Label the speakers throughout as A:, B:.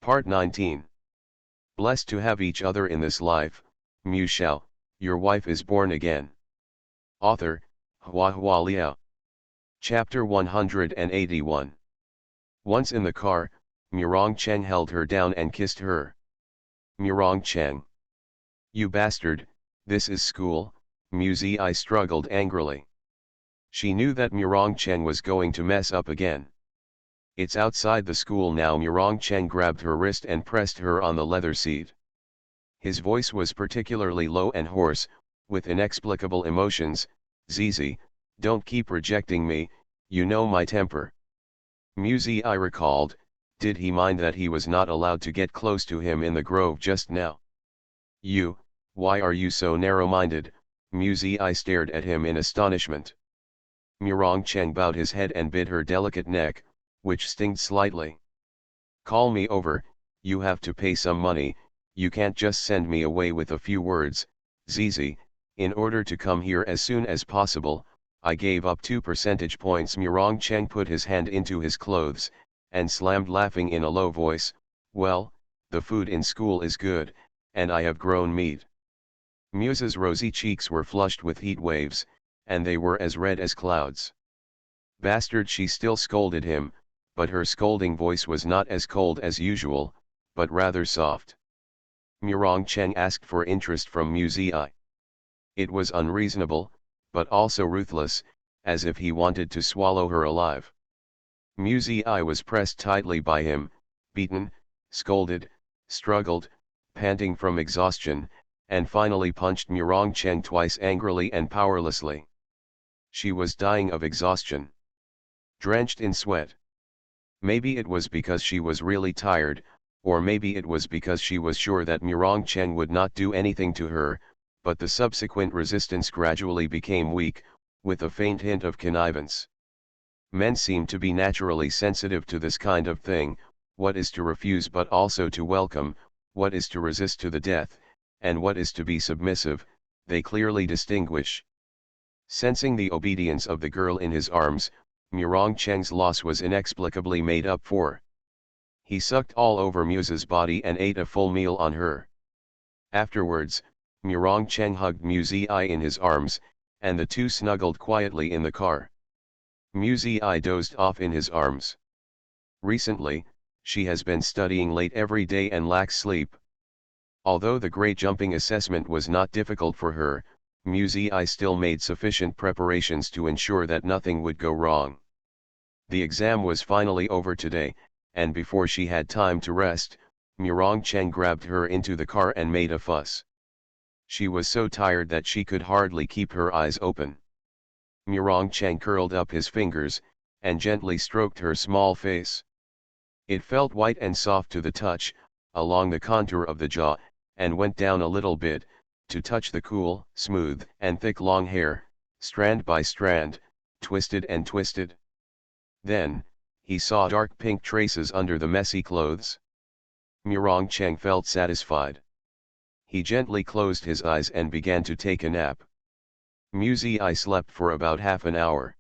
A: Part 19. Blessed to have each other in this life, Mu Shao, your wife is born again. Author, Hua Liao. Chapter 181. Once in the car, Murong Cheng held her down and kissed her. Murong Cheng. You bastard, this is school, Mu Zi struggled angrily. She knew that Murong Cheng was going to mess up again. It's outside the school now. Murong Cheng grabbed her wrist and pressed her on the leather seat. His voice was particularly low and hoarse, with inexplicable emotions. Zizi, don't keep rejecting me, you know my temper. Mu Zi recalled, did he mind that he was not allowed to get close to him in the grove just now? Why are you so narrow-minded? Mu Zi stared at him in astonishment. Murong Cheng bowed his head and bit her delicate neck, which stinged slightly. Call me over, you have to pay some money, you can't just send me away with a few words. Zizi, in order to come here as soon as possible, I gave up 2 percentage points. Murong Cheng put his hand into his clothes, and slammed laughing in a low voice, well, the food in school is good, and I have grown meat. Muse's rosy cheeks were flushed with heat waves, and they were as red as clouds. Bastard, she still scolded him, but her scolding voice was not as cold as usual, but rather soft. Murong Cheng asked for interest from Mu Zi. It was unreasonable, but also ruthless, as if he wanted to swallow her alive. Mu Zi was pressed tightly by him, beaten, scolded, struggled, panting from exhaustion, and finally punched Murong Cheng twice angrily and powerlessly. She was dying of exhaustion. Drenched in sweat. Maybe it was because she was really tired, or maybe it was because she was sure that Murong Cheng would not do anything to her, but the subsequent resistance gradually became weak, with a faint hint of connivance. Men seem to be naturally sensitive to this kind of thing, what is to refuse but also to welcome, what is to resist to the death, and what is to be submissive, they clearly distinguish. Sensing the obedience of the girl in his arms, Murong Cheng's loss was inexplicably made up for. He sucked all over Muse's body and ate a full meal on her. Afterwards, Murong Cheng hugged Mu Zi in his arms, and the two snuggled quietly in the car. Mu Zi dozed off in his arms. Recently, she has been studying late every day and lacks sleep. Although the great jumping assessment was not difficult for her, Mu Zi still made sufficient preparations to ensure that nothing would go wrong. The exam was finally over today, and before she had time to rest, Murong Cheng grabbed her into the car and made a fuss. She was so tired that she could hardly keep her eyes open. Murong Cheng curled up his fingers, and gently stroked her small face. It felt white and soft to the touch, along the contour of the jaw, and went down a little bit, to touch the cool, smooth, and thick long hair, strand by strand, twisted and twisted. Then, he saw dark pink traces under the messy clothes. Murong Cheng felt satisfied. He gently closed his eyes and began to take a nap. Mu Zi slept for about half an hour.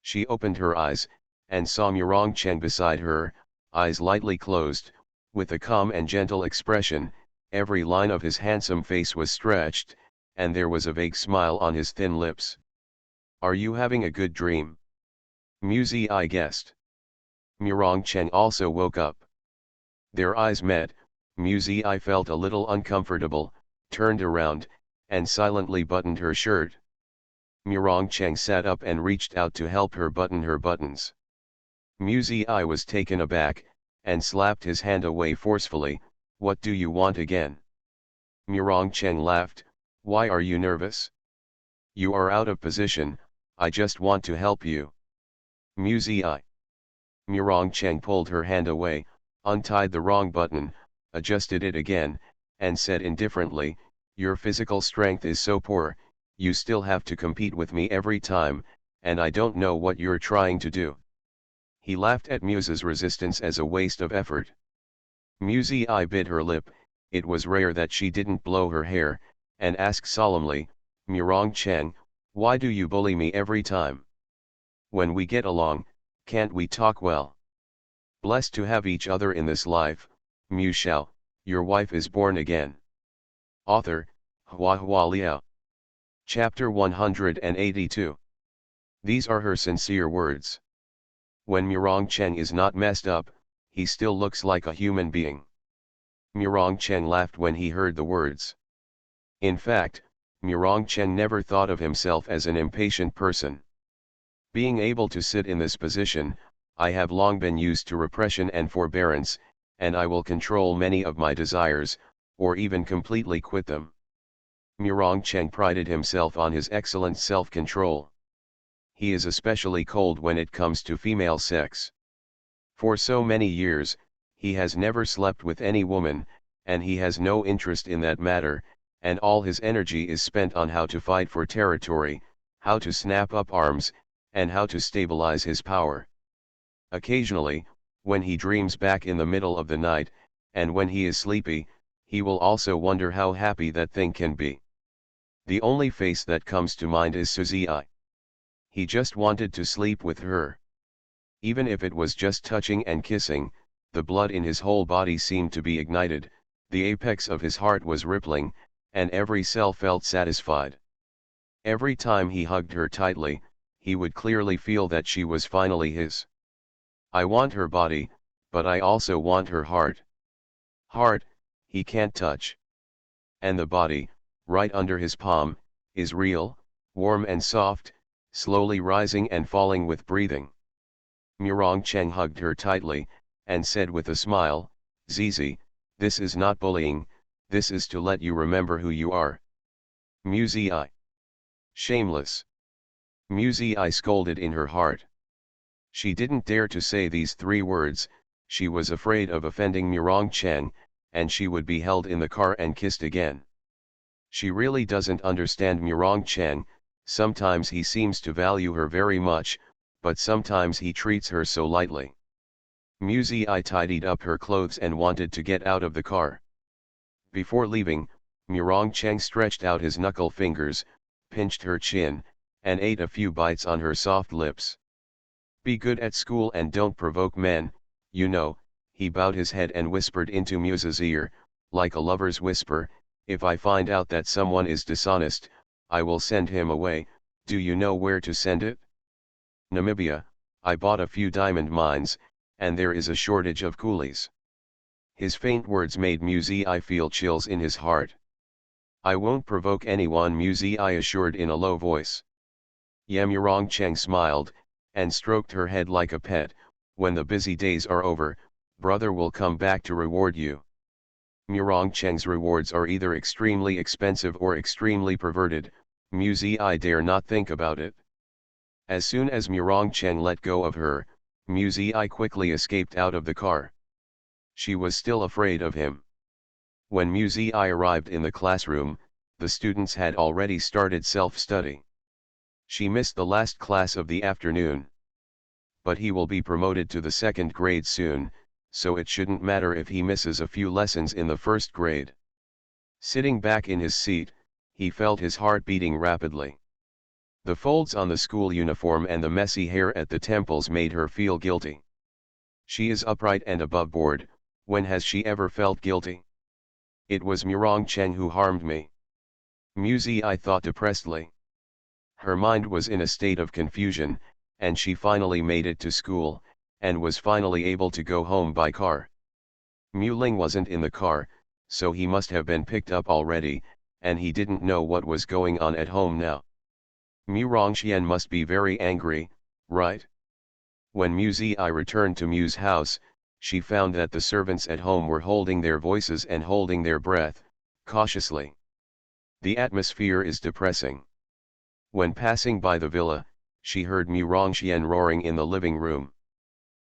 A: She opened her eyes, and saw Murong Cheng beside her, eyes lightly closed, with a calm and gentle expression. Every line of his handsome face was stretched, and there was a vague smile on his thin lips. Are you having a good dream? Mu Zi guessed. Murong Cheng also woke up. Their eyes met. Mu Zi felt a little uncomfortable, turned around, and silently buttoned her shirt. Murong Cheng sat up and reached out to help her button her buttons. Mu Zi was taken aback, and slapped his hand away forcefully. What do you want again? Murong Cheng laughed. Why are you nervous? You are out of position, I just want to help you. Mu Zi. Murong Cheng pulled her hand away, untied the wrong button, adjusted it again, and said indifferently, your physical strength is so poor, you still have to compete with me every time, and I don't know what you're trying to do. He laughed at Muse's resistance as a waste of effort. Mu Zi bit her lip. It was rare that she didn't blow her hair, and asked solemnly, Murong Cheng, why do you bully me every time? When we get along, can't we talk well? Blessed to have each other in this life, Mu Shao, your wife is born again. Author, Hua Liao. Chapter 182. These are her sincere words. When Murong Cheng is not messed up, he still looks like a human being. Murong Cheng laughed when he heard the words. In fact, Murong Cheng never thought of himself as an impatient person. Being able to sit in this position, I have long been used to repression and forbearance, and I will control many of my desires, or even completely quit them. Murong Cheng prided himself on his excellent self-control. He is especially cold when it comes to female sex. For so many years, he has never slept with any woman, and he has no interest in that matter, and all his energy is spent on how to fight for territory, how to snap up arms, and how to stabilize his power. Occasionally, when he dreams back in the middle of the night, and when he is sleepy, he will also wonder how happy that thing can be. The only face that comes to mind is Suzy. He just wanted to sleep with her. Even if it was just touching and kissing, the blood in his whole body seemed to be ignited, the apex of his heart was rippling, and every cell felt satisfied. Every time he hugged her tightly, he would clearly feel that she was finally his. I want her body, but I also want her heart. Heart, he can't touch. And the body, right under his palm, is real, warm and soft, slowly rising and falling with breathing. Murong Cheng hugged her tightly, and said with a smile, "Zizi, this is not bullying, this is to let you remember who you are." Muzi. Shameless. Muzi scolded in her heart. She didn't dare to say these 3 words, she was afraid of offending Murong Cheng, and she would be held in the car and kissed again. She really doesn't understand Murong Cheng. Sometimes he seems to value her very much, but sometimes he treats her so lightly. Muzi tidied up her clothes and wanted to get out of the car. Before leaving, Murong Cheng stretched out his knuckle fingers, pinched her chin, and ate a few bites on her soft lips. "Be good at school and don't provoke men, you know," he bowed his head and whispered into Muse's ear, like a lover's whisper, "if I find out that someone is dishonest, I will send him away. Do you know where to send it?" "Namibia, I bought a few diamond mines, and there is a shortage of coolies." His faint words made Muzi feel chills in his heart. "I won't provoke anyone," Muzi assured in a low voice. Murong Cheng smiled, and stroked her head like a pet. "When the busy days are over, brother will come back to reward you." Murong Cheng's rewards are either extremely expensive or extremely perverted. Muzi dare not think about it. As soon as Murong Cheng let go of her, Muzi quickly escaped out of the car. She was still afraid of him. When Muzi arrived in the classroom, the students had already started self-study. She missed the last class of the afternoon. But he will be promoted to the 2nd grade soon, so it shouldn't matter if he misses a few lessons in the 1st grade. Sitting back in his seat, he felt his heart beating rapidly. The folds on the school uniform and the messy hair at the temples made her feel guilty. She is upright and above board. When has she ever felt guilty? "It was Murong Cheng who harmed me," Muzi thought depressedly. Her mind was in a state of confusion, and she finally made it to school, and was finally able to go home by car. Mu Ling wasn't in the car, so he must have been picked up already, and he didn't know what was going on at home now. Mu Rongxian must be very angry, right? When Muzi returned to Mu's house, she found that the servants at home were holding their voices and holding their breath, cautiously. The atmosphere is depressing. When passing by the villa, she heard Mu Rongxian roaring in the living room.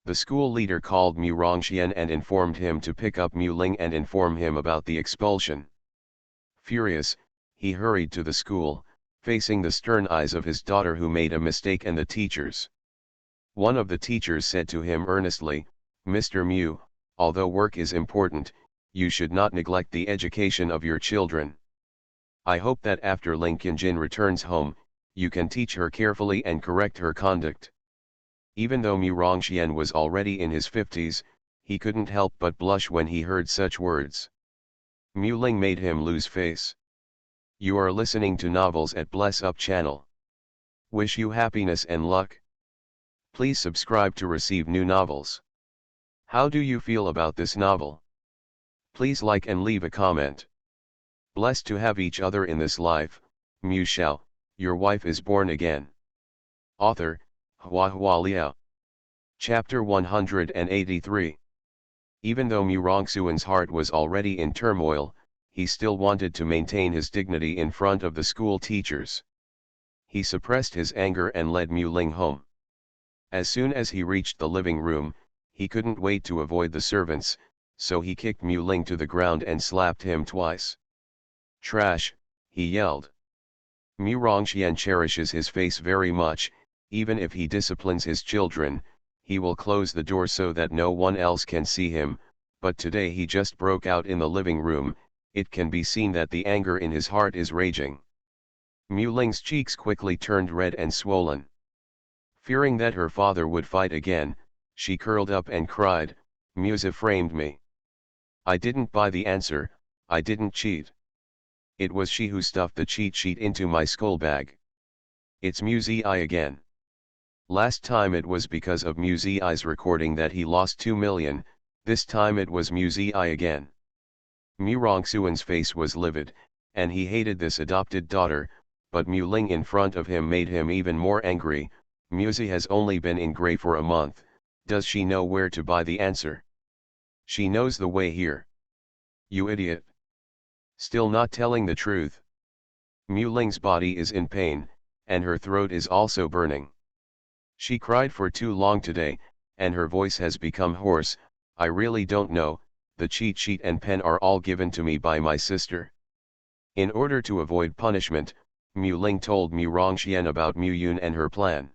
A: The school leader called Mu Rongxian and informed him to pick up Mu Ling and inform him about the expulsion. Furious, he hurried to the school, facing the stern eyes of his daughter who made a mistake and the teachers. One of the teachers said to him earnestly, "Mr. Mu, although work is important, you should not neglect the education of your children. I hope that after Ling Qinjin returns home, you can teach her carefully and correct her conduct." Even though Mu Rongxian was already in his 50s, he couldn't help but blush when he heard such words. Mu Ling made him lose face. You are listening to novels at Bless Up channel. Wish you happiness and luck. Please subscribe to receive new novels. How do you feel about this novel? Please like and leave a comment. Blessed to have each other in this life, Mu Shao, your wife is born again. Author, HhandsomeMaleLead. Chapter 183. Even though Mu Rongxuan's heart was already in turmoil, he still wanted to maintain his dignity in front of the school teachers. He suppressed his anger and led Mu Ling home. As soon as he reached the living room, he couldn't wait to avoid the servants, so he kicked Mu Ling to the ground and slapped him twice. Trash, he yelled. Mu Rongxian cherishes his face very much. Even if he disciplines his children, he will close the door so that no one else can see him, but today he just broke out in the living room. It can be seen that the anger in his heart is raging. Mu Ling's cheeks quickly turned red and swollen. Fearing that her father would fight again, she curled up and cried, Musa framed me. I didn't buy the answer, I didn't cheat. It was she who stuffed the cheat sheet into my skull bag. It's Mu Zi again. Last time it was because of Mu Zi's recording that he lost 2 million, this time it was Mu Zi again. Mu Rongxuan's face was livid, and he hated this adopted daughter, but Mu Ling in front of him made him even more angry. Mu Zi has only been in gray for a month, does she know where to buy the answer? She knows the way here. You idiot. Still not telling the truth. Mu Ling's body is in pain, and her throat is also burning. She cried for too long today, and her voice has become hoarse. I really don't know, the cheat sheet and pen are all given to me by my sister. In order to avoid punishment, Mu Ling told Mu Rongxian about Mu Yun and her plan.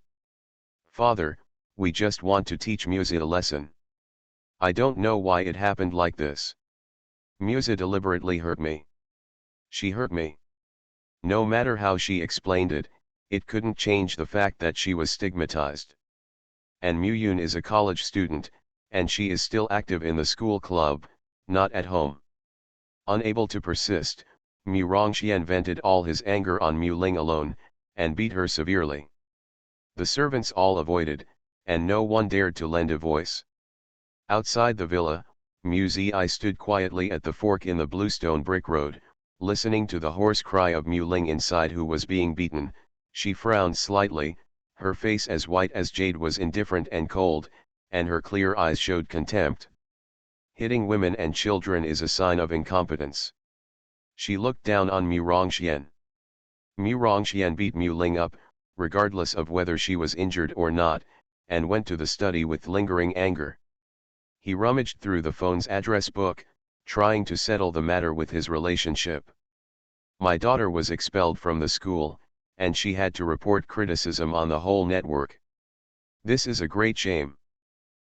A: Father, we just want to teach Musa a lesson. I don't know why it happened like this. Musa deliberately hurt me. She hurt me. No matter how she explained it, it couldn't change the fact that she was stigmatized. And Mu Yun is a college student, and she is still active in the school club, not at home. Unable to persist, Mu Rongxian vented all his anger on Mu Ling alone, and beat her severely. The servants all avoided, and no one dared to lend a voice. Outside the villa, Mu Zi stood quietly at the fork in the bluestone brick road, listening to the hoarse cry of Mu Ling inside who was being beaten. She frowned slightly, her face as white as jade was indifferent and cold, and her clear eyes showed contempt. Hitting women and children is a sign of incompetence. She looked down on Mu Rongxian. Mu Rongxian beat Mu Ling up, regardless of whether she was injured or not, and went to the study with lingering anger. He rummaged through the phone's address book, trying to settle the matter with his relationship. My daughter was expelled from the school, and she had to report criticism on the whole network. This is a great shame.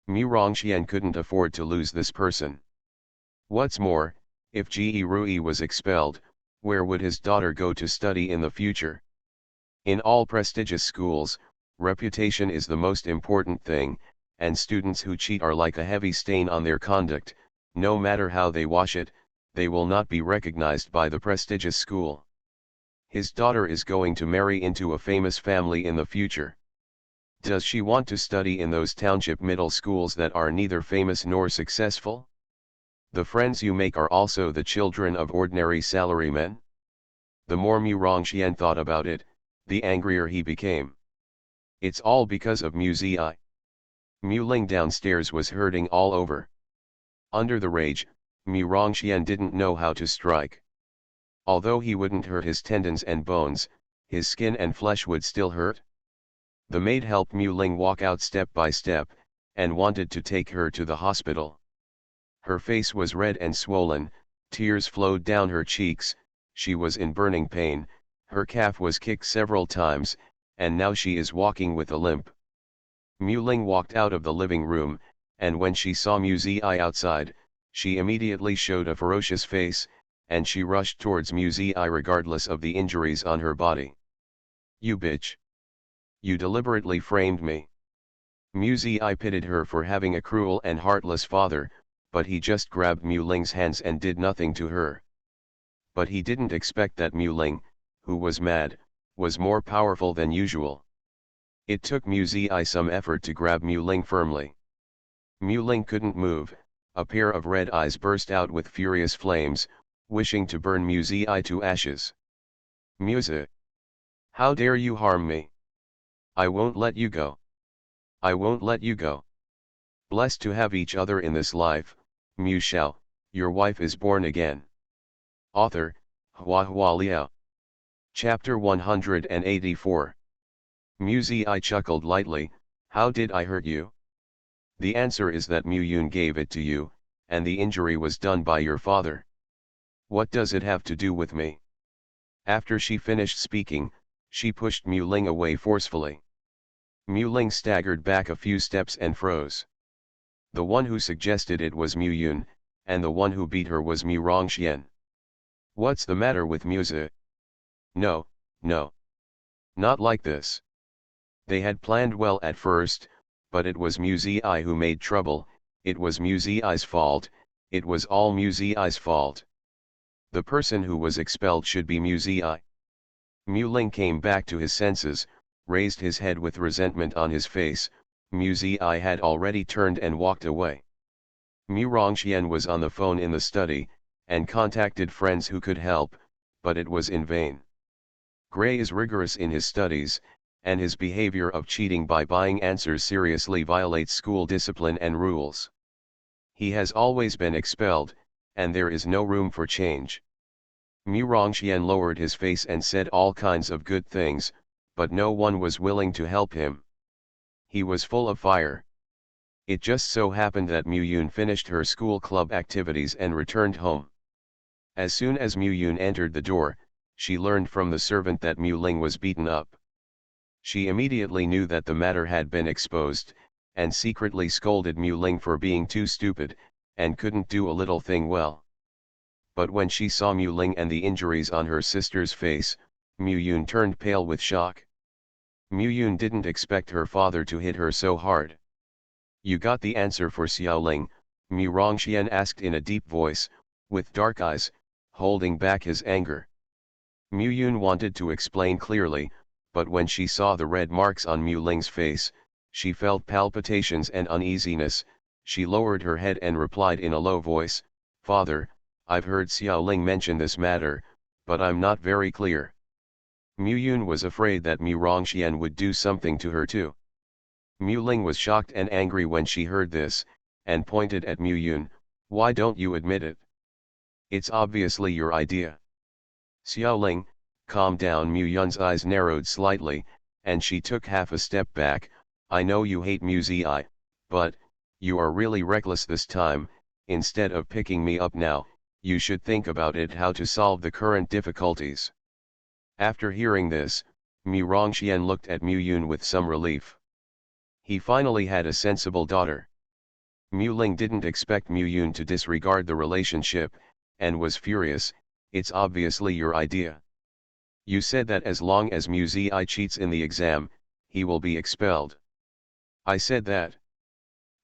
A: Mu Rongxian couldn't afford to lose this person. What's more, if Ge Rui was expelled, where would his daughter go to study in the future? In all prestigious schools, reputation is the most important thing, and students who cheat are like a heavy stain on their conduct. No matter how they wash it, they will not be recognized by the prestigious school. His daughter is going to marry into a famous family in the future. Does she want to study in those township middle schools that are neither famous nor successful? The friends you make are also the children of ordinary salarymen. The more Mu Rongxian thought about it, the angrier he became. It's all because of Mu Zi. Mu Ling downstairs was hurting all over. Under the rage, Mu Rongxian didn't know how to strike. Although he wouldn't hurt his tendons and bones, his skin and flesh would still hurt. The maid helped Mu Ling walk out step by step, and wanted to take her to the hospital. Her face was red and swollen, tears flowed down her cheeks, she was in burning pain, her calf was kicked several times, and now she is walking with a limp. Mu Ling walked out of the living room, and when she saw Mu Zi outside, she immediately showed a ferocious face, and she rushed towards Mu Zi regardless of the injuries on her body. You bitch! You deliberately framed me. Mu Zi pitied her for having a cruel and heartless father, but he just grabbed Mu Ling's hands and did nothing to her. But he didn't expect that Mu Ling, who was mad, was more powerful than usual. It took Mu Zi some effort to grab Mu Ling firmly. Mu Ling couldn't move, a pair of red eyes burst out with furious flames, wishing to burn Mu Zi to ashes. Mu Zi, how dare you harm me? I won't let you go. I won't let you go. Blessed to have each other in this life, Mu Shao, your wife is born again. Author, Hua Liao. Chapter 184. Mu Zi chuckled lightly, how did I hurt you? The answer is that Mu Yun gave it to you, and the injury was done by your father. What does it have to do with me? After she finished speaking, she pushed Mu Ling away forcefully. Mu Ling staggered back a few steps and froze. The one who suggested it was Mu Yun, and the one who beat her was Mu Rongxian. What's the matter with Mu Zi? No, no. Not like this. They had planned well at first, but it was Mu Zi who made trouble, it was Mu Zi's fault, it was all Mu Zi's fault. The person who was expelled should be Mu Zi. Mu Ling came back to his senses, raised his head with resentment on his face. Mu Zi had already turned and walked away. Mu Rongxian was on the phone in the study, and contacted friends who could help, but it was in vain. Gray is rigorous in his studies, and his behavior of cheating by buying answers seriously violates school discipline and rules. He has always been expelled, and there is no room for change. Mu Rongxian lowered his face and said all kinds of good things, but no one was willing to help him. He was full of fire. It just so happened that Mu Yun finished her school club activities and returned home. As soon as Mu Yun entered the door, she learned from the servant that Mu Ling was beaten up. She immediately knew that the matter had been exposed, and secretly scolded Mu Ling for being too stupid, and couldn't do a little thing well. But when she saw Mu Ling and the injuries on her sister's face, Mu Yun turned pale with shock. Mu Yun didn't expect her father to hit her so hard. You got the answer for Xiaoling? Mu Rongxian asked in a deep voice, with dark eyes, holding back his anger. Mu Yun wanted to explain clearly, but when she saw the red marks on Mu Ling's face, she felt palpitations and uneasiness. She lowered her head and replied in a low voice, Father, I've heard Xiaoling mention this matter, but I'm not very clear. Mu Yun was afraid that Mu Rongxian would do something to her too. Mu Ling was shocked and angry when she heard this, and pointed at Mu Yun, why don't you admit it? It's obviously your idea. Xiaoling, calm down. Mu Yun's eyes narrowed slightly, and she took half a step back. I know you hate Mu Zi, but, you are really reckless this time. Instead of picking me up now, you should think about it, how to solve the current difficulties. After hearing this, Mu Rongxian looked at Mu Yun with some relief. He finally had a sensible daughter. Mu Ling didn't expect Mu Yun to disregard the relationship, and was furious. It's obviously your idea. You said that as long as Mu Zi cheats in the exam, he will be expelled. I said that.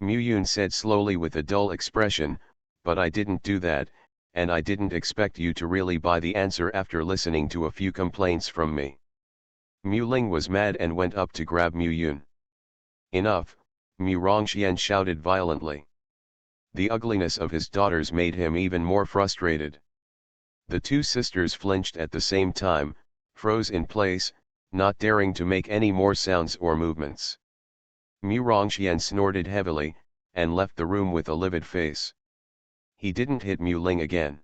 A: Mu Yun said slowly with a dull expression, but I didn't do that, and I didn't expect you to really buy the answer after listening to a few complaints from me. Mu Ling was mad and went up to grab Mu Yun. Enough, Mu Rongxian shouted violently. The ugliness of his daughters made him even more frustrated. The two sisters flinched at the same time, froze in place, not daring to make any more sounds or movements. Mu Rongxian snorted heavily, and left the room with a livid face. He didn't hit Mu Ling again.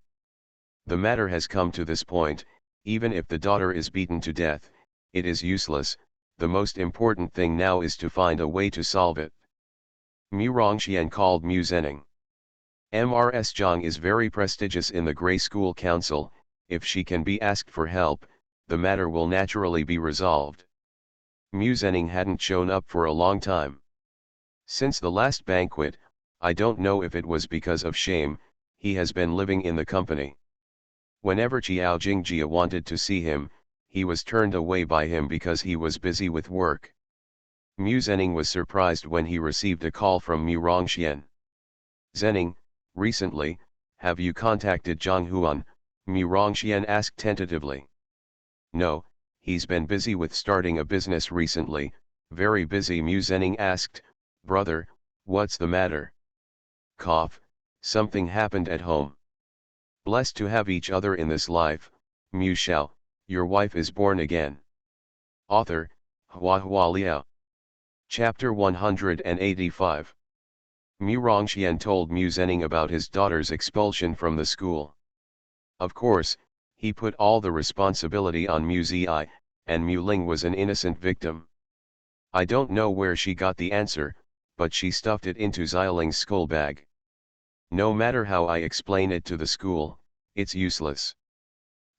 A: The matter has come to this point, even if the daughter is beaten to death, it is useless. The most important thing now is to find a way to solve it. Mu Rongxian called Mu Zening. Ms. Zhang is very prestigious in the Grey School Council. If she can be asked for help, the matter will naturally be resolved. Mu Zening hadn't shown up for a long time. Since the last banquet, I don't know if it was because of shame, he has been living in the company. Whenever Qiao Jingjia wanted to see him, he was turned away by him because he was busy with work. Mu Zhenning was surprised when he received a call from Mu Rongxian. Zhenning, recently, have you contacted Zhang Huan? Mu Rongxian asked tentatively. No, he's been busy with starting a business recently, very busy. Mu Zhenning asked, brother, what's the matter? Cough, something happened at home. Blessed to have each other in this life, Mu Shao, your wife is born again. Author, Hua Liao. Chapter 185. Mu Rongxian told Mu Zhenning about his daughter's expulsion from the school. Of course, he put all the responsibility on Mu Zi, and Mu Ling was an innocent victim. I don't know where she got the answer, but she stuffed it into Xiaoling's school bag. No matter how I explain it to the school, it's useless.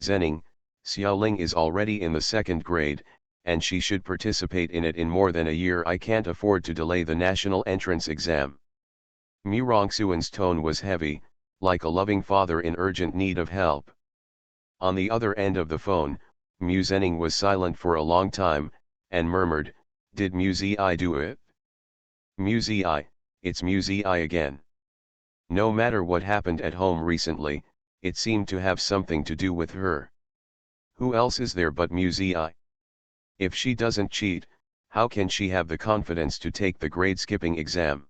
A: Zhenning, Xiaoling is already in the 2nd grade, and she should participate in it in more than a year. I can't afford to delay the national entrance exam. Mu Rongxian's tone was heavy, like a loving father in urgent need of help. On the other end of the phone, Mu Zhenning was silent for a long time, and murmured, did Mu Zi do it? Mu Zi, it's Mu Zi again. No matter what happened at home recently, it seemed to have something to do with her. Who else is there but Mu Zi? If she doesn't cheat, how can she have the confidence to take the grade-skipping exam?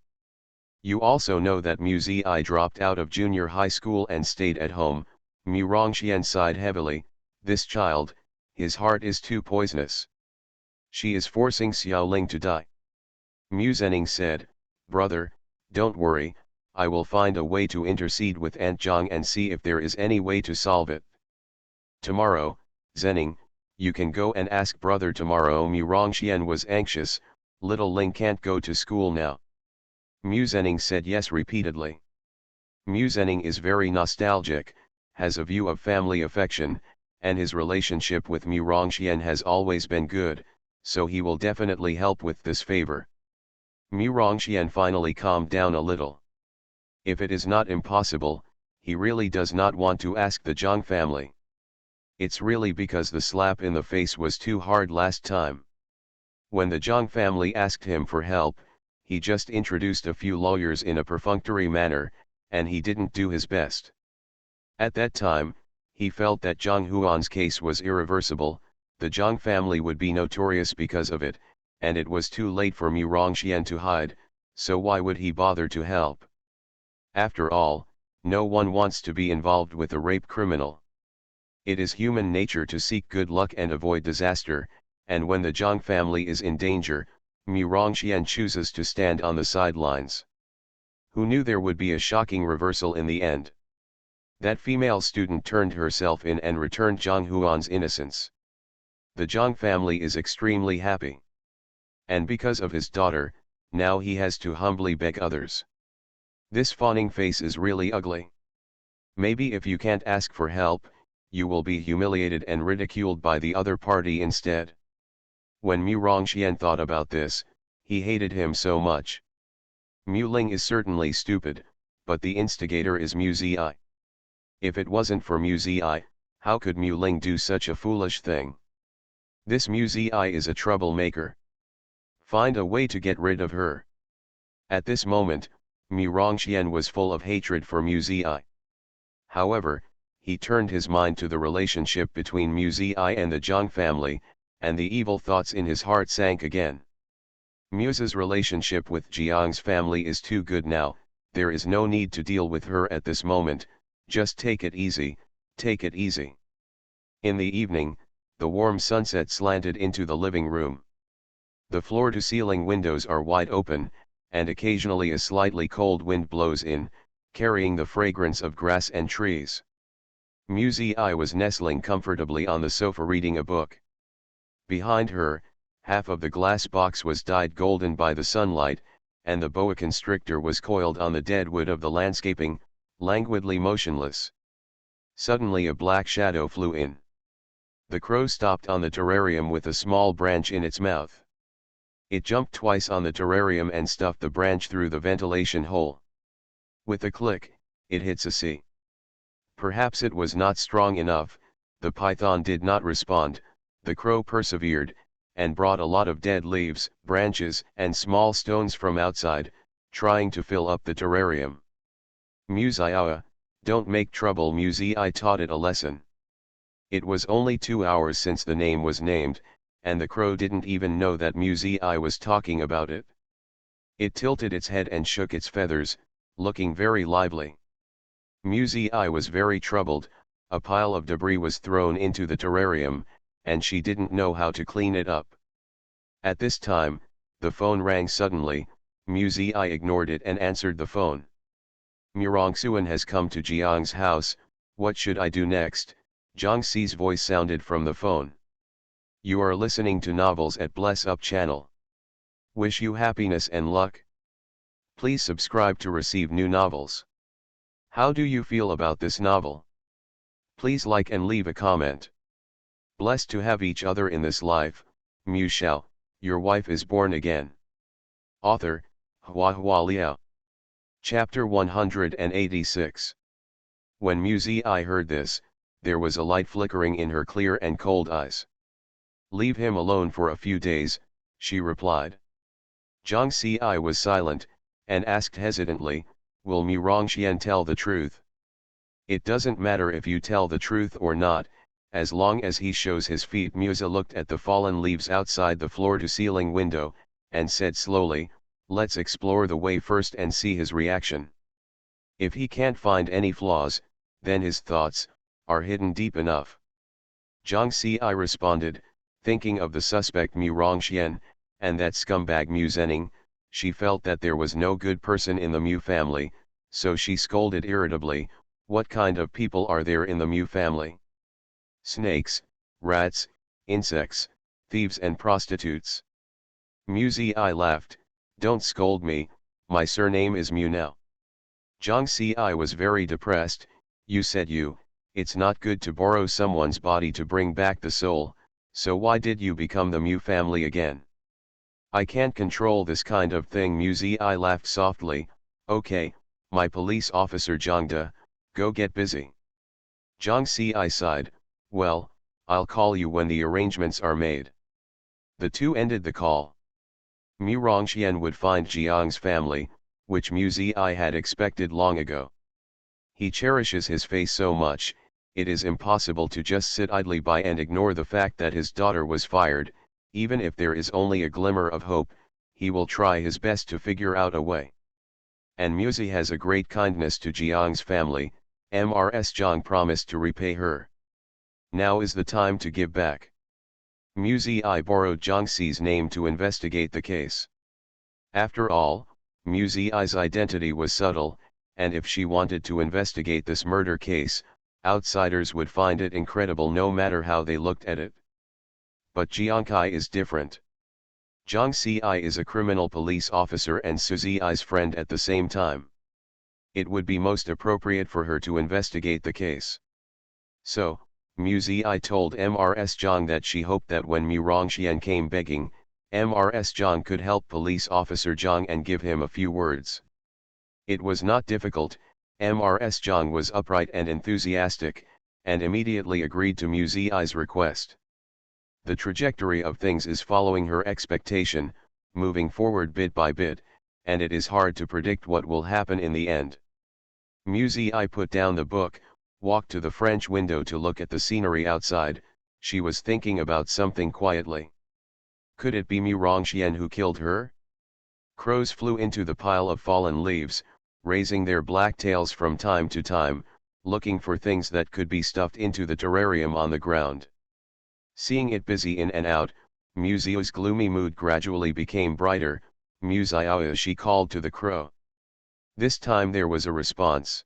A: You also know that Mu Zi dropped out of junior high school and stayed at home. Mu Rongxian sighed heavily, this child, his heart is too poisonous. She is forcing Xiaoling to die. Mu Zhenning said, brother, don't worry, I will find a way to intercede with Aunt Zhang and see if there is any way to solve it. Tomorrow, Zhenning, you can go and ask brother tomorrow. Mu Rongxian was anxious, little Ling can't go to school now. Mu Zhenning said yes repeatedly. Mu Zhenning is very nostalgic, has a view of family affection, and his relationship with Mu Rongxian has always been good, so he will definitely help with this favor. Mu Rongxian finally calmed down a little. If it is not impossible, he really does not want to ask the Zhang family. It's really because the slap in the face was too hard last time. When the Zhang family asked him for help, he just introduced a few lawyers in a perfunctory manner, and he didn't do his best. At that time, he felt that Zhang Huan's case was irreversible, the Zhang family would be notorious because of it, and it was too late for Mu Rongxian to hide, so why would he bother to help? After all, no one wants to be involved with a rape criminal. It is human nature to seek good luck and avoid disaster, and when the Zhang family is in danger, Mu Rongxian chooses to stand on the sidelines. Who knew there would be a shocking reversal in the end? That female student turned herself in and returned Zhang Huan's innocence. The Zhang family is extremely happy. And because of his daughter, now he has to humbly beg others. This fawning face is really ugly. Maybe if you can't ask for help, you will be humiliated and ridiculed by the other party instead. When Mu Rongxian thought about this, he hated him so much. Mu Ling is certainly stupid, but the instigator is Mu Zi. If it wasn't for Mu Zi, how could Mu Ling do such a foolish thing? This Mu Zi is a troublemaker. Find a way to get rid of her. At this moment, Mu Rongxian was full of hatred for Mu Zi. However, he turned his mind to the relationship between Mu Zi and the Zhang family, and the evil thoughts in his heart sank again. Mu's relationship with Jiang's family is too good now, there is no need to deal with her at this moment, just take it easy, take it easy. In the evening, the warm sunset slanted into the living room. The floor-to-ceiling windows are wide open, and occasionally a slightly cold wind blows in, carrying the fragrance of grass and trees. Mu Zi was nestling comfortably on the sofa reading a book. Behind her, half of the glass box was dyed golden by the sunlight, and the boa constrictor was coiled on the dead wood of the landscaping, languidly motionless. Suddenly a black shadow flew in. The crow stopped on the terrarium with a small branch in its mouth. It jumped twice on the terrarium and stuffed the branch through the ventilation hole. With a click, it hits a sea. Perhaps it was not strong enough, the python did not respond, the crow persevered, and brought a lot of dead leaves, branches, and small stones from outside, trying to fill up the terrarium. Muziawa, don't make trouble. Muzi taught it a lesson. It was only 2 hours since the name was named, and the crow didn't even know that Muzi was talking about it. It tilted its head and shook its feathers, looking very lively. Muzi was very troubled. A pile of debris was thrown into the terrarium, and she didn't know how to clean it up. At this time, the phone rang suddenly. Muzi ignored it and answered the phone. Murongsuan has come to Jiang's house. What should I do next? Jiang Xi's voice sounded from the phone. You are listening to Novels at Bless Up channel. Wish you happiness and luck. Please subscribe to receive new novels. How do you feel about this novel? Please like and leave a comment. Blessed to have each other in this life. Shao, your wife is born again. Author, Hua Liao. Chapter 186. When Muzi heard this, there was a light flickering in her clear and cold eyes. Leave him alone for a few days, she replied. Jiang Xi was silent, and asked hesitantly, will Murongxian tell the truth? It doesn't matter if you tell the truth or not, as long as he shows his feet. Musa looked at the fallen leaves outside the floor-to-ceiling window, and said slowly, let's explore the way first and see his reaction. If he can't find any flaws, then his thoughts are hidden deep enough. Jiang Xi responded, thinking of the suspect Murongxian, and that scumbag Mu Zhenning. She felt that there was no good person in the Mu family, so she scolded irritably, what kind of people are there in the Mu family? Snakes, rats, insects, thieves and prostitutes. Muzi laughed, don't scold me, my surname is Mu now. Jiang Xi was very depressed. You said it's not good to borrow someone's body to bring back the soul, so why did you become the Mu family again? I can't control this kind of thing. Muzi laughed softly, okay, my police officer Zhang De, go get busy. Jiang Xi sighed, well, I'll call you when the arrangements are made. The two ended the call. Murongxian would find Jiang's family, which Muzi had expected long ago. He cherishes his face so much, it is impossible to just sit idly by and ignore the fact that his daughter was fired. Even if there is only a glimmer of hope, he will try his best to figure out a way. And Muzi has a great kindness to Jiang's family. Mrs. Jiang promised to repay her. Now is the time to give back. Muzi borrowed Jiang Xi's name to investigate the case. After all, Muzi's identity was subtle, and if she wanted to investigate this murder case, outsiders would find it incredible no matter how they looked at it. But Jiangkai is different. Jiang Xi is a criminal police officer and Suzi's friend at the same time. It would be most appropriate for her to investigate the case. So, Muzi told Mrs. Jiang that she hoped that when Murongxian came begging, Mrs. Jiang could help police officer Jiang and give him a few words. It was not difficult. Mrs. Jiang was upright and enthusiastic, and immediately agreed to Muzi's request. The trajectory of things is following her expectation, moving forward bit by bit, and it is hard to predict what will happen in the end. Muzi put down the book, walked to the French window to look at the scenery outside. She was thinking about something quietly. Could it be Murongxian who killed her? Crows flew into the pile of fallen leaves, raising their black tails from time to time, looking for things that could be stuffed into the terrarium on the ground. Seeing it busy in and out, Muzi's gloomy mood gradually became brighter. Muzi, she called to the crow. This time there was a response.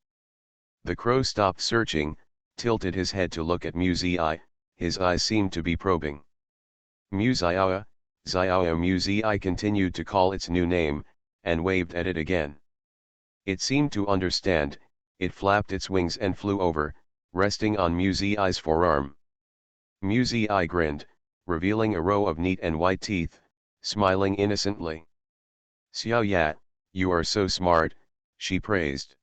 A: The crow stopped searching, tilted his head to look at Muzi. His eyes seemed to be probing. Muzi, Xiao. Muzi continued to call its new name, and waved at it again. It seemed to understand. It flapped its wings and flew over, resting on Muzi's forearm. Muzi grinned, revealing a row of neat and white teeth, smiling innocently. Xiao ya, you are so smart, she praised.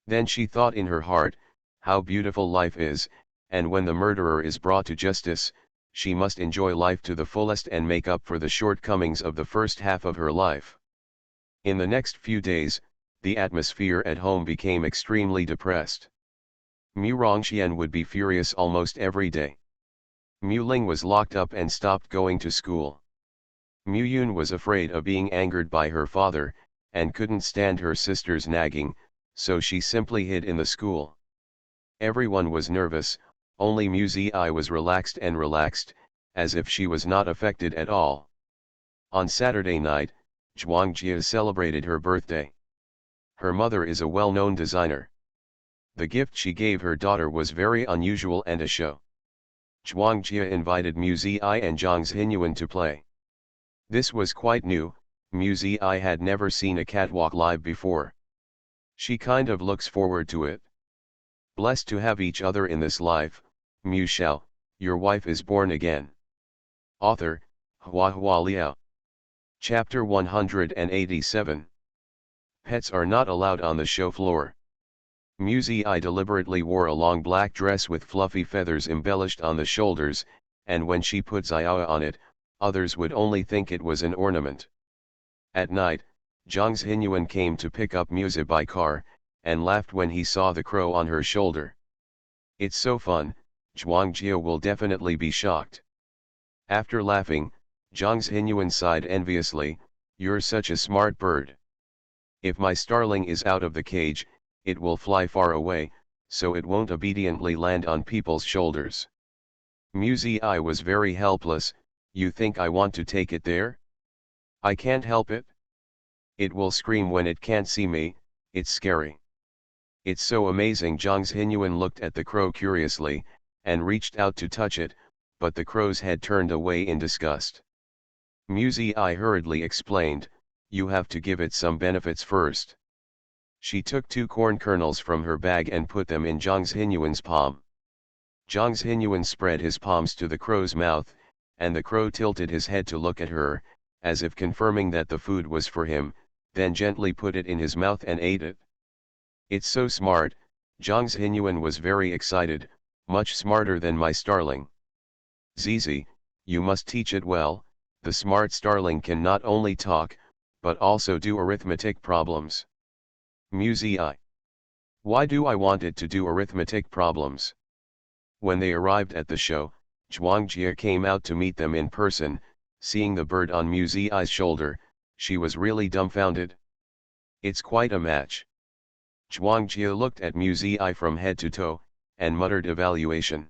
A: Then she thought in her heart, how beautiful life is, and when the murderer is brought to justice, she must enjoy life to the fullest and make up for the shortcomings of the first half of her life. In the next few days, the atmosphere at home became extremely depressed. Mu Rongxian would be furious almost every day. Mu Ling was locked up and stopped going to school. Mu Yun was afraid of being angered by her father, and couldn't stand her sister's nagging, so she simply hid in the school. Everyone was nervous, only Mu Ziyi was relaxed, as if she was not affected at all. On Saturday night, Zhuang Jia celebrated her birthday. Her mother is a well-known designer. The gift she gave her daughter was very unusual and a show. Zhuang Jia invited Mu Ziyi and Zhang Xinyuan to play. This was quite new. Mu Ziyi had never seen a catwalk live before. She kind of looks forward to it. Blessed to have each other in this life, Mu Shao, your wife is born again. Author, Hua Liao. Chapter 187. Pets are not allowed on the show floor. Mu Ziyi deliberately wore a long black dress with fluffy feathers embellished on the shoulders, and when she put Xiao on it, others would only think it was an ornament. At night, Zhang Xinyuan came to pick up Mu Zi by car, and laughed when he saw the crow on her shoulder. It's so fun, Zhuang Jia will definitely be shocked. After laughing, Zhang Xinyuan sighed enviously, you're such a smart bird. If my starling is out of the cage, it will fly far away, so it won't obediently land on people's shoulders. Mu Ziyi was very helpless. You think I want to take it there? I can't help it. It will scream when it can't see me, it's scary. It's so amazing. Zhang Xinyuan looked at the crow curiously, and reached out to touch it, but the crow's head turned away in disgust. Mu Ziyi hurriedly explained, you have to give it some benefits first. She took 2 corn kernels from her bag and put them in Zhang Xinyuan's palm. Zhang Xinyuan spread his palms to the crow's mouth, and the crow tilted his head to look at her, as if confirming that the food was for him, then gently put it in his mouth and ate it. It's so smart. Zhang Xinyuan was very excited, much smarter than my starling. Zizi, you must teach it well. The smart starling can not only talk, but also do arithmetic problems. Mu Ziyi. Why do I want it to do arithmetic problems? When they arrived at the show, Zhuang Jia came out to meet them in person. Seeing the bird on Mu Ziyi's shoulder, she was really dumbfounded. It's quite a match. Zhuang Jia looked at Mu Ziyi from head to toe, and muttered evaluation.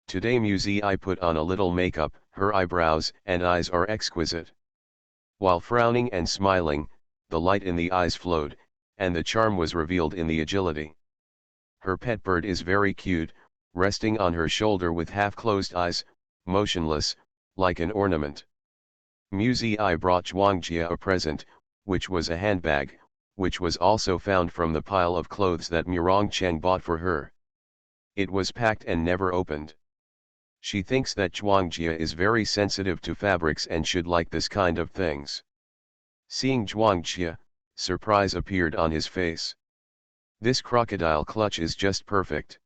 A: Today Mu Ziyi put on a little makeup, her eyebrows and eyes are exquisite. While frowning and smiling, the light in the eyes flowed, and the charm was revealed in the agility. Her pet bird is very cute, resting on her shoulder with half-closed eyes, motionless, like an ornament. Mu Ziyi brought Zhuang Jia a present, which was a handbag, which was also found from the pile of clothes that Mu Rongcheng bought for her. It was packed and never opened. She thinks that Zhuang Jia is very sensitive to fabrics and should like this kind of things. Seeing Zhuang Jia, surprise appeared on his face. This crocodile clutch is just perfect.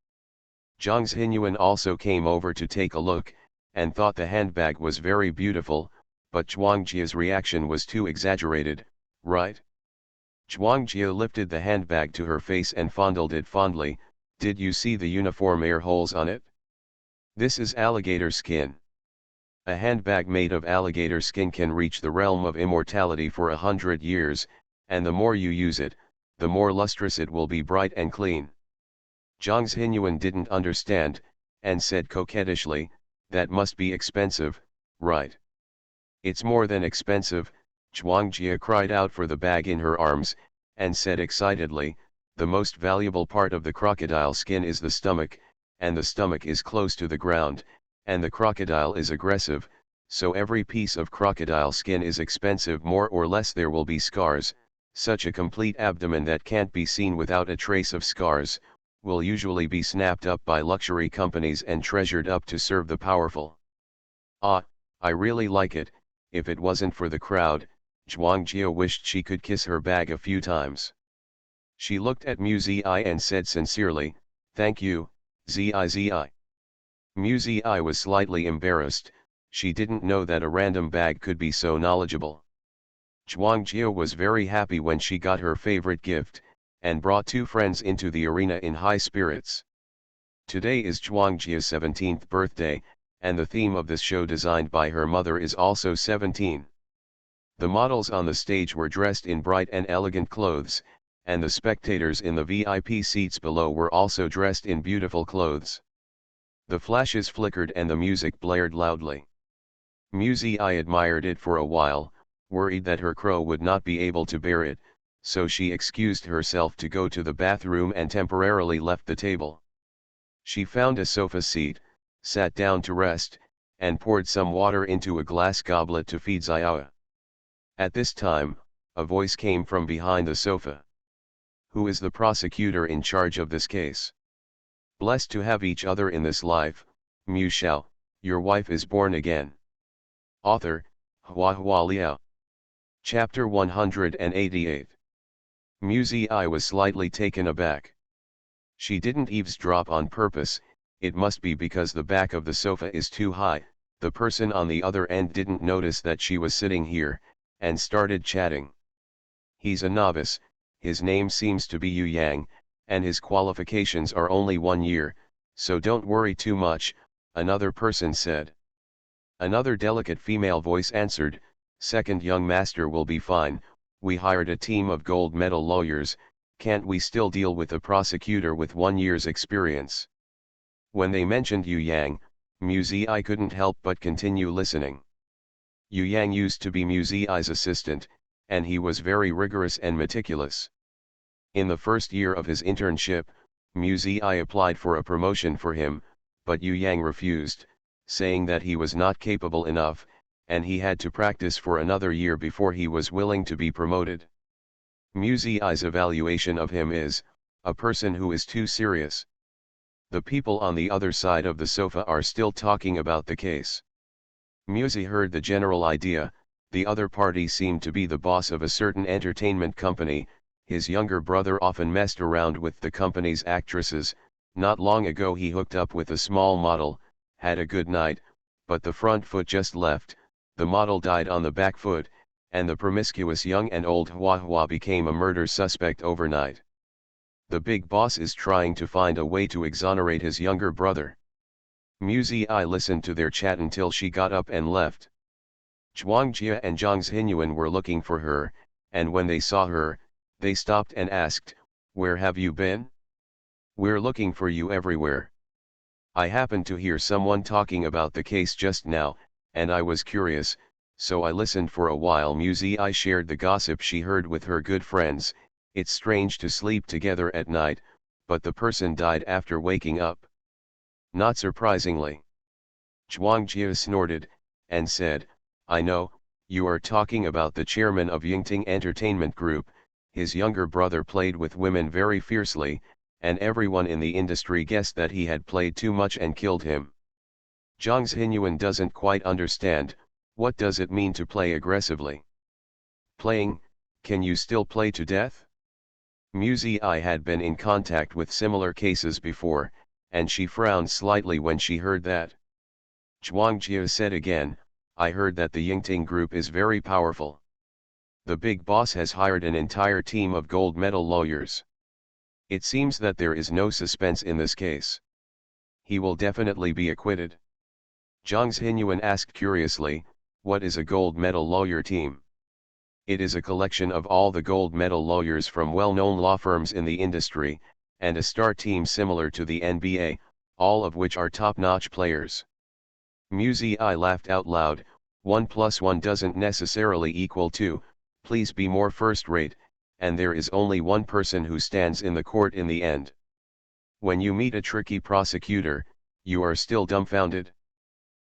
A: Zhang Xinyuan also came over to take a look, and thought the handbag was very beautiful, but Zhuang Jia's reaction was too exaggerated, right? Zhuang Jia lifted the handbag to her face and fondled it fondly. Did you see the uniform air holes on it? This is alligator skin. A handbag made of alligator skin can reach the realm of immortality for 100 years, and the more you use it, the more lustrous it will be, bright and clean. Zhang Xinyuan didn't understand, and said coquettishly, that must be expensive, right? It's more than expensive. Zhuang Jia cried out for the bag in her arms, and said excitedly, the most valuable part of the crocodile skin is the stomach, and the stomach is close to the ground, and the crocodile is aggressive, so every piece of crocodile skin is expensive. More or less there will be scars. Such a complete abdomen that can't be seen without a trace of scars, will usually be snapped up by luxury companies and treasured up to serve the powerful. Ah, I really like it. If it wasn't for the crowd, Zhuang Jia wished she could kiss her bag a few times. She looked at Mu Ziyi and said sincerely, thank you, Ziyi. Muzi was slightly embarrassed, she didn't know that a random bag could be so knowledgeable. Zhuangjia was very happy when she got her favorite gift, and brought two friends into the arena in high spirits. Today is Zhuangjia's 17th birthday, and the theme of this show designed by her mother is also 17. The models on the stage were dressed in bright and elegant clothes, and the spectators in the VIP seats below were also dressed in beautiful clothes. The flashes flickered and the music blared loudly. Muzi admired it for a while, worried that her crow would not be able to bear it, so she excused herself to go to the bathroom and temporarily left the table. She found a sofa seat, sat down to rest, and poured some water into a glass goblet to feed Xiao. At this time, a voice came from behind the sofa. Who is the prosecutor in charge of this case? Blessed to have each other in this life, Shao, your wife is born again. Author, HandsomeMaleLead. Chapter 188. Muzi was slightly taken aback. She didn't eavesdrop on purpose, it must be because the back of the sofa is too high. The person on the other end didn't notice that she was sitting here, and started chatting. He's a novice, his name seems to be Yu Yang, and his qualifications are only 1 year, so don't worry too much, another person said. Another delicate female voice answered, second young master will be fine, we hired a team of gold medal lawyers, can't we still deal with a prosecutor with 1 year's experience? When they mentioned Yu Yang, Muzi couldn't help but continue listening. Yu Yang used to be Muzi's assistant, and he was very rigorous and meticulous. In the first year of his internship, Muzi applied for a promotion for him, but Yu Yang refused, saying that he was not capable enough, and he had to practice for another year before he was willing to be promoted. Muzi's evaluation of him is, a person who is too serious. The people on the other side of the sofa are still talking about the case. Muzi heard the general idea, the other party seemed to be the boss of a certain entertainment company, his younger brother often messed around with the company's actresses, not long ago he hooked up with a small model, had a good night, but the front foot just left, the model died on the back foot, and the promiscuous young and old Hua became a murder suspect overnight. The big boss is trying to find a way to exonerate his younger brother. Muzi listened to their chat until she got up and left. Zhuangjia and Zhang Xinyuan were looking for her, and when they saw her, they stopped and asked, where have you been? We're looking for you everywhere. I happened to hear someone talking about the case just now, and I was curious, so I listened for a while. Muzi shared the gossip she heard with her good friends. It's strange to sleep together at night, but the person died after waking up. Not surprisingly. Zhuangjia snorted, and said, I know, you are talking about the chairman of Yingting Entertainment Group, his younger brother played with women very fiercely, and everyone in the industry guessed that he had played too much and killed him. Zhang Xinyuan doesn't quite understand, what does it mean to play aggressively? Playing, can you still play to death? Muzi had been in contact with similar cases before, and she frowned slightly when she heard that. Zhuangjia said again, I heard that the Yingting group is very powerful. The big boss has hired an entire team of gold medal lawyers. It seems that there is no suspense in this case. He will definitely be acquitted. Zhang Xinyuan asked curiously, what is a gold medal lawyer team? It is a collection of all the gold medal lawyers from well-known law firms in the industry, and a star team similar to the NBA, all of which are top-notch players. Muzi laughed out loud, 1 + 1 doesn't necessarily equal 2, please be more first-rate, and there is only one person who stands in the court in the end. When you meet a tricky prosecutor, you are still dumbfounded.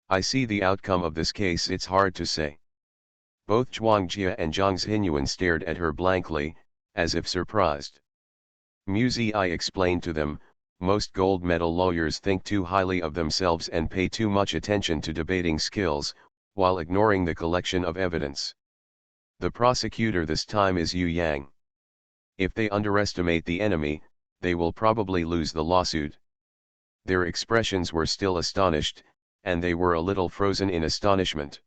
A: I see the outcome of this case, it's hard to say. Both Zhuangjia and Zhang Xinyuan stared at her blankly, as if surprised. Muzi explained to them, most gold medal lawyers think too highly of themselves and pay too much attention to debating skills, while ignoring the collection of evidence. The prosecutor this time is Yu Yang. If they underestimate the enemy, they will probably lose the lawsuit. Their expressions were still astonished, and they were a little frozen in astonishment.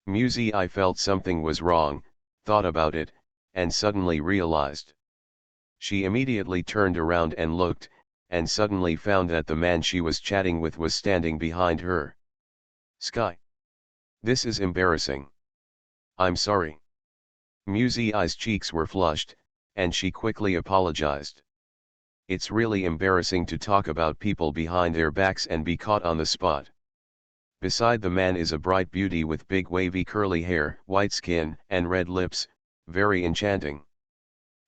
A: Muzi felt something was wrong, thought about it, and suddenly realized. She immediately turned around and looked, and suddenly found that the man she was chatting with was standing behind her. Sky. This is embarrassing. I'm sorry. Muzi's cheeks were flushed, and she quickly apologized. It's really embarrassing to talk about people behind their backs and be caught on the spot. Beside the man is a bright beauty with big wavy curly hair, white skin, and red lips, very enchanting.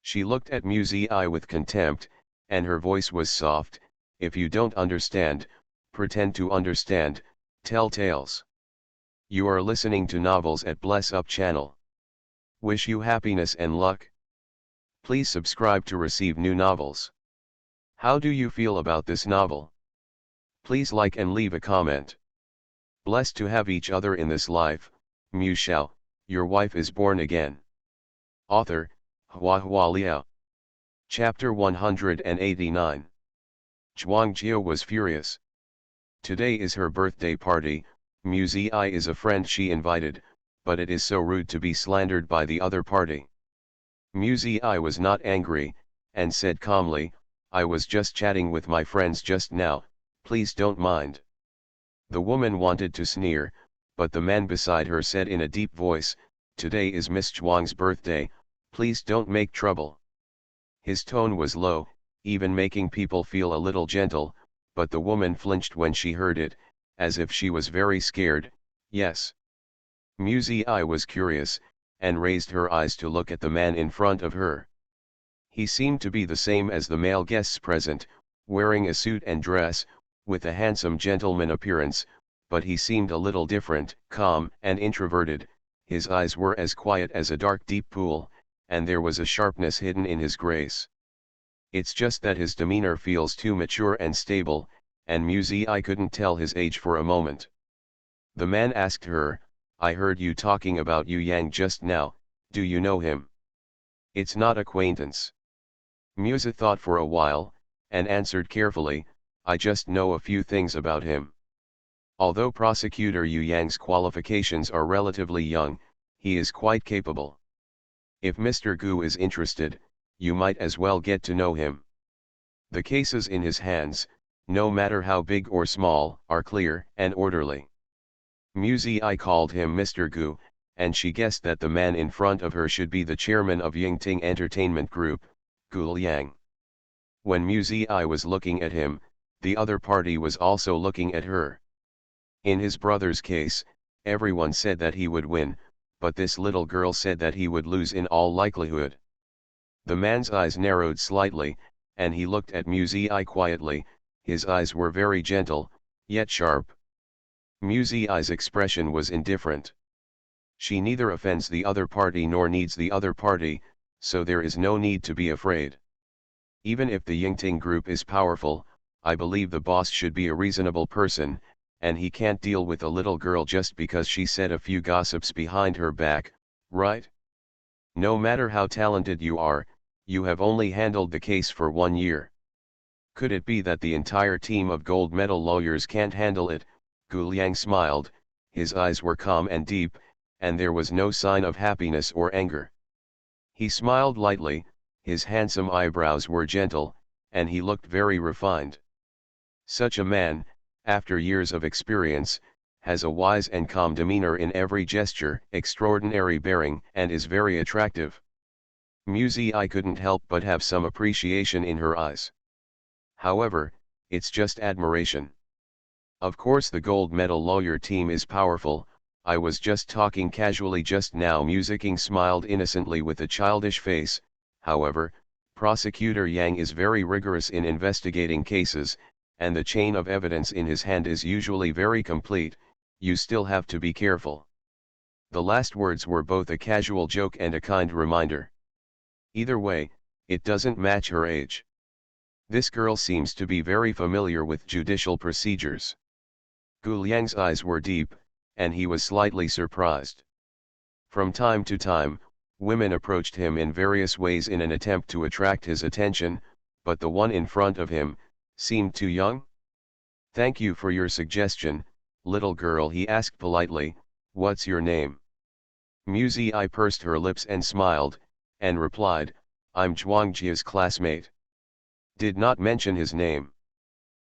A: She looked at Muzi with contempt, and her voice was soft. If you don't understand, pretend to understand, tell tales. You are listening to novels at Bless Up channel. Wish you happiness and luck. Please subscribe to receive new novels. How do you feel about this novel? Please like and leave a comment. Blessed to have each other in this life, Shao, your wife is born again. Author, Liao. Chapter 189. Zhuangjie was furious. Today is her birthday party. Muzi is a friend she invited, but it is so rude to be slandered by the other party. Muzi was not angry, and said calmly, I was just chatting with my friends just now, please don't mind. The woman wanted to sneer, but the man beside her said in a deep voice, today is Miss Zhuang's birthday, please don't make trouble. His tone was low, even making people feel a little gentle, but the woman flinched when she heard it, as if she was very scared. Yes. Muzi was curious, and raised her eyes to look at the man in front of her. He seemed to be the same as the male guests present, wearing a suit and dress, with a handsome gentleman appearance, but he seemed a little different, calm and introverted. His eyes were as quiet as a dark deep pool, and there was a sharpness hidden in his grace. It's just that his demeanor feels too mature and stable, and Muzi couldn't tell his age for a moment. The man asked her, I heard you talking about Yu Yang just now, do you know him? It's not acquaintance. Muzi thought for a while, and answered carefully, I just know a few things about him. Although Prosecutor Yu Yang's qualifications are relatively young, he is quite capable. If Mr. Gu is interested, you might as well get to know him. The cases in his hands, no matter how big or small, are clear and orderly. Muzi called him Mr. Gu, and she guessed that the man in front of her should be the chairman of Yingting Entertainment Group, Gu Yang. When Muzi was looking at him, the other party was also looking at her. In his brother's case, everyone said that he would win, but this little girl said that he would lose in all likelihood. The man's eyes narrowed slightly, and he looked at Muzi quietly. His eyes were very gentle, yet sharp. Muzi's expression was indifferent. She neither offends the other party nor needs the other party, so there is no need to be afraid. Even if the Yingting group is powerful, I believe the boss should be a reasonable person, and he can't deal with a little girl just because she said a few gossips behind her back, right? No matter how talented you are, you have only handled the case for 1 year. Could it be that the entire team of gold medal lawyers can't handle it? Gu Liang smiled, his eyes were calm and deep, and there was no sign of happiness or anger. He smiled lightly, his handsome eyebrows were gentle, and he looked very refined. Such a man, after years of experience, has a wise and calm demeanor in every gesture, extraordinary bearing, and is very attractive. Muzi couldn't help but have some appreciation in her eyes. However, it's just admiration. Of course the gold medal lawyer team is powerful, I was just talking casually just now. Muzi smiled innocently with a childish face. However, Prosecutor Yang is very rigorous in investigating cases, and the chain of evidence in his hand is usually very complete. You still have to be careful. The last words were both a casual joke and a kind reminder. Either way, it doesn't match her age. This girl seems to be very familiar with judicial procedures. Gu Liang's eyes were deep, and he was slightly surprised. From time to time, women approached him in various ways in an attempt to attract his attention, but the one in front of him seemed too young. Thank you for your suggestion, little girl, he asked politely. What's your name? Muzi pursed her lips and smiled, and replied, I'm Zhuangjia's classmate. Did not mention his name.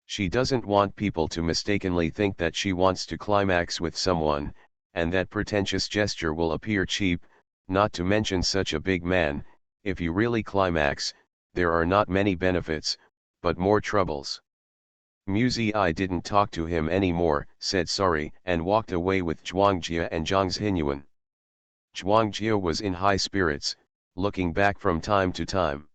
A: She doesn't want people to mistakenly think that she wants to climax with someone, and that pretentious gesture will appear cheap, not to mention such a big man. If you really climax, there are not many benefits, but more troubles. Muzi didn't talk to him anymore, said sorry, and walked away with Zhuangjia and Zhang Xinyuan. Zhuangjia was in high spirits, looking back from time to time.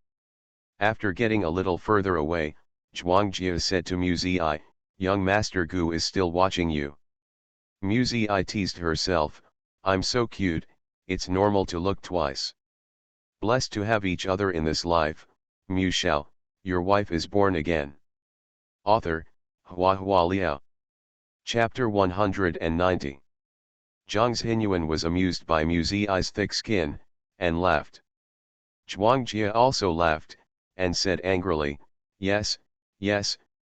A: After getting a little further away, Zhuangjia said to Muzi, young Master Gu is still watching you. Muzi teased herself, I'm so cute, it's normal to look twice. Blessed to have each other in this life, Mu Shao, your wife is born again. Author, Hua Liao. Chapter 190. Zhang Xinyuan was amused by Muzi's thick skin, and laughed. Zhuangjia also laughed, and said angrily, yes,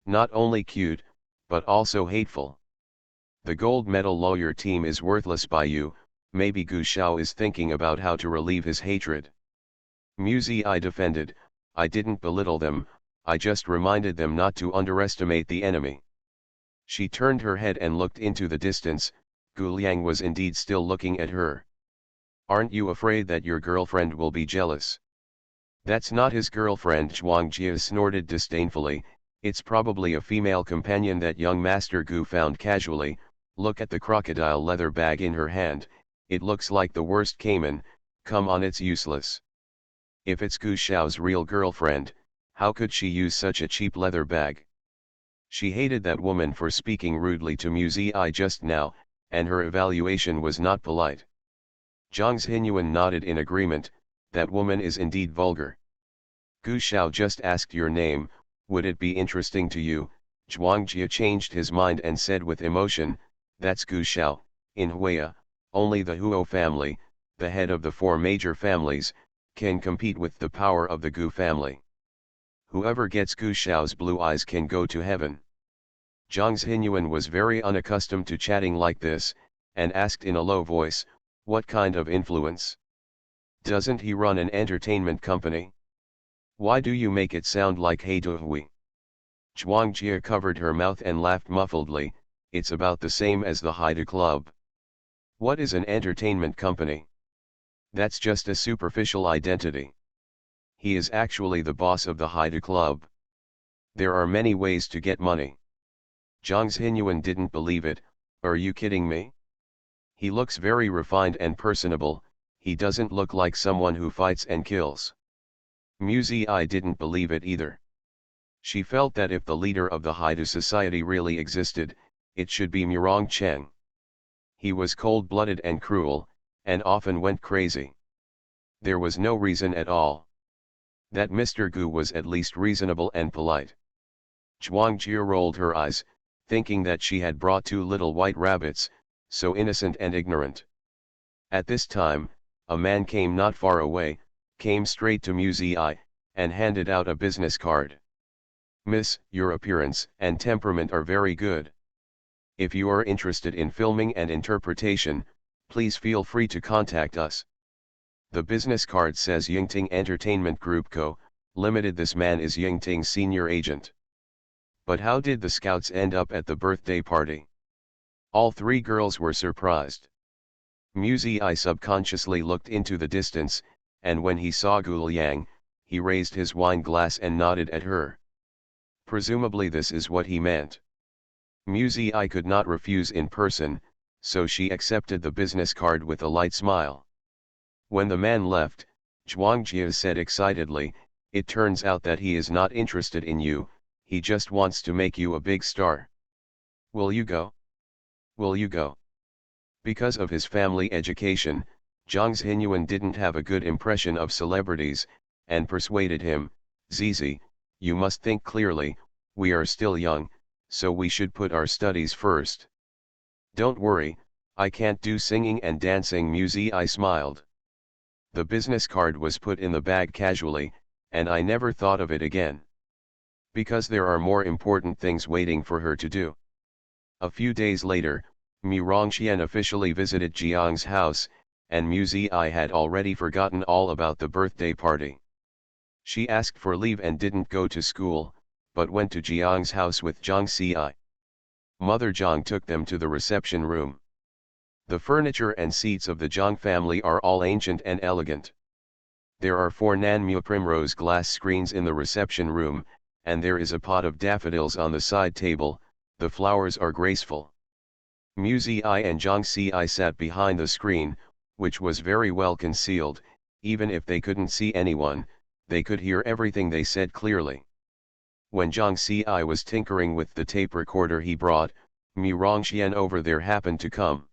A: not only cute, but also hateful. The gold medal lawyer team is worthless by you, maybe Gu Shao is thinking about how to relieve his hatred. Muzi defended, I didn't belittle them, I just reminded them not to underestimate the enemy. She turned her head and looked into the distance. Gu Liang was indeed still looking at her. Aren't you afraid that your girlfriend will be jealous? That's not his girlfriend, Zhuangjia snorted disdainfully, it's probably a female companion that young Master Gu found casually. Look at the crocodile leather bag in her hand, it looks like the worst caiman, come on, it's useless. If it's Gu Shao's real girlfriend, how could she use such a cheap leather bag? She hated that woman for speaking rudely to Muzi just now, and her evaluation was not polite. Zhang Xinyuan nodded in agreement, that woman is indeed vulgar. Gu Shao just asked your name, would it be interesting to you? Zhuangjia changed his mind and said with emotion, that's Gu Shao, in Huaya, only the Huo family, the head of the four major families, can compete with the power of the Gu family. Whoever gets Gu Shao's blue eyes can go to heaven. Zhang Xinyuan was very unaccustomed to chatting like this, and asked in a low voice, what kind of influence? Doesn't he run an entertainment company? Why do you make it sound like He Duhui? Zhuangjia covered her mouth and laughed muffledly, it's about the same as the Haida Club. What is an entertainment company? That's just a superficial identity. He is actually the boss of the Haida Club. There are many ways to get money. Zhang Xinyuan didn't believe it, are you kidding me? He looks very refined and personable, he doesn't look like someone who fights and kills. Muzi didn't believe it either. She felt that if the leader of the Haida society really existed, it should be Murong Cheng. He was cold-blooded and cruel, and often went crazy. There was no reason at all. That Mr. Gu was at least reasonable and polite. Zhuangjia rolled her eyes, thinking that she had brought two little white rabbits, so innocent and ignorant. At this time, a man came not far away, came straight to Muzi and handed out a business card. Miss, your appearance and temperament are very good. If you are interested in filming and interpretation, please feel free to contact us. The business card says Yingting Entertainment Group Co., Limited. This man is Yingting's senior agent. But how did the scouts end up at the birthday party? All three girls were surprised. Muzi subconsciously looked into the distance, and when he saw Gu Liang, he raised his wine glass and nodded at her. Presumably this is what he meant. Muzi could not refuse in person, so she accepted the business card with a light smile. When the man left, Zhuangjia said excitedly, it turns out that he is not interested in you, he just wants to make you a big star. Will you go? Will you go? Because of his family education, Zhang Xinyuan didn't have a good impression of celebrities, and persuaded him, Zizi, you must think clearly, we are still young, so we should put our studies first. Don't worry, I can't do singing and dancing. Muzi smiled. The business card was put in the bag casually, and I never thought of it again. Because there are more important things waiting for her to do. A few days later, Mu Rongxian officially visited Jiang's house, and Mu Ziyi had already forgotten all about the birthday party. She asked for leave and didn't go to school, but went to Jiang's house with Zhang Xi. Mother Zhang took them to the reception room. The furniture and seats of the Zhang family are all ancient and elegant. There are 4 Nanmu primrose glass screens in the reception room, and there is a pot of daffodils on the side table. The flowers are graceful. Mu Ziyi and Zhang Xi sat behind the screen, which was very well concealed. Even if they couldn't see anyone, they could hear everything they said clearly. When Zhang Xi was tinkering with the tape recorder he brought, Mu Rongxian over there happened to come.